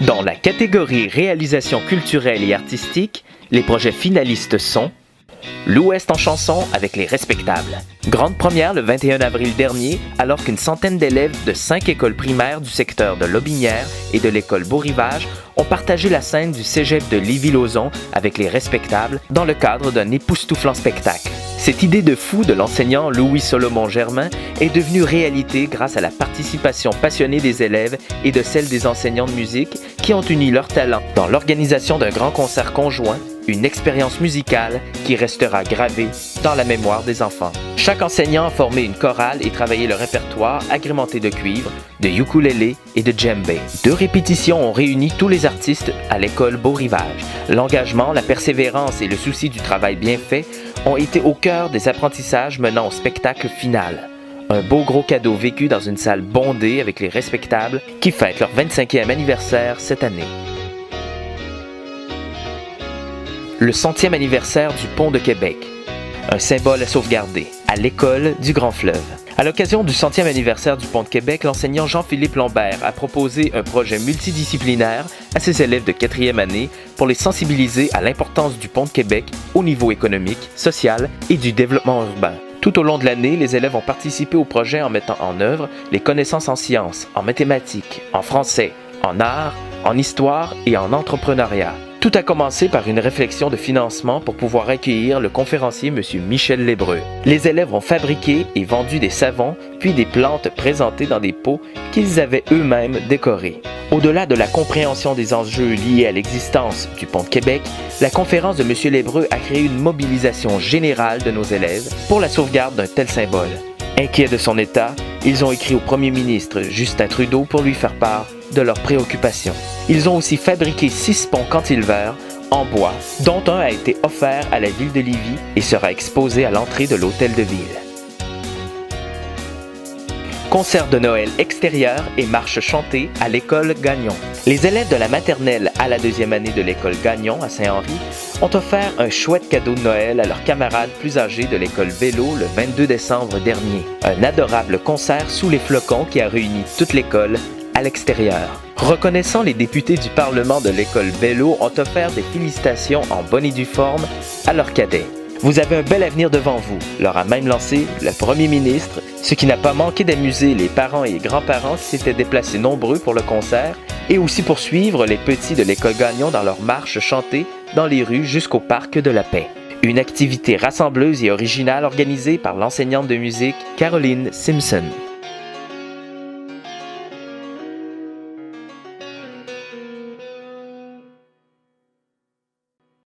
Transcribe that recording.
Dans la catégorie réalisation culturelle et artistique, les projets finalistes sont L'Ouest en chanson avec les Respectables. Grande première le 21 avril dernier, alors qu'une centaine d'élèves de 5 écoles primaires du secteur de Lobinière et de l'école Beau-Rivage ont partagé la scène du cégep de Lévis-Lauzon avec les Respectables dans le cadre d'un époustouflant spectacle. Cette idée de fou de l'enseignant Louis-Solomon Germain est devenue réalité grâce à la participation passionnée des élèves et de celle des enseignants de musique qui ont uni leurs talents dans l'organisation d'un grand concert conjoint, une expérience musicale qui restera gravée dans la mémoire des enfants. Chaque enseignant a formé une chorale et travaillé le répertoire agrémenté de cuivre, de ukulélé et de djembé. 2 répétitions ont réuni tous les artistes à l'école Beau-Rivage. L'engagement, la persévérance et le souci du travail bien fait ont été au cœur des apprentissages menant au spectacle final. Un beau gros cadeau vécu dans une salle bondée avec les Respectables qui fêtent leur 25e anniversaire cette année. Le 100e anniversaire du Pont de Québec, un symbole à sauvegarder, à l'école du Grand Fleuve. À l'occasion du 100e anniversaire du Pont de Québec, l'enseignant Jean-Philippe Lambert a proposé un projet multidisciplinaire à ses élèves de 4e année pour les sensibiliser à l'importance du Pont de Québec au niveau économique, social et du développement urbain. Tout au long de l'année, les élèves ont participé au projet en mettant en œuvre les connaissances en sciences, en mathématiques, en français, en art, en histoire et en entrepreneuriat. Tout a commencé par une réflexion de financement pour pouvoir accueillir le conférencier M. Michel Lébreux. Les élèves ont fabriqué et vendu des savons, puis des plantes présentées dans des pots qu'ils avaient eux-mêmes décorés. Au-delà de la compréhension des enjeux liés à l'existence du Pont de Québec, la conférence de M. Lébreux a créé une mobilisation générale de nos élèves pour la sauvegarde d'un tel symbole. Inquiets de son état, ils ont écrit au premier ministre Justin Trudeau pour lui faire part de leurs préoccupations. Ils ont aussi fabriqué 6 ponts cantilever en bois, dont un a été offert à la ville de Lévis et sera exposé à l'entrée de l'hôtel de ville. Concert de Noël extérieur et marche chantée à l'école Gagnon. Les élèves de la maternelle à la 2e année de l'école Gagnon à Saint-Henri ont offert un chouette cadeau de Noël à leurs camarades plus âgés de l'école Bello le 22 décembre dernier. Un adorable concert sous les flocons qui a réuni toute l'école à l'extérieur. Reconnaissant les députés du Parlement de l'école Bello ont offert des félicitations en bonne et due forme à leurs cadets. Vous avez un bel avenir devant vous, leur a même lancé le premier ministre, ce qui n'a pas manqué d'amuser les parents et grands-parents qui s'étaient déplacés nombreux pour le concert et aussi pour suivre les petits de l'école Gagnon dans leur marche chantée dans les rues jusqu'au parc de la Paix. Une activité rassembleuse et originale organisée par l'enseignante de musique Caroline Simpson.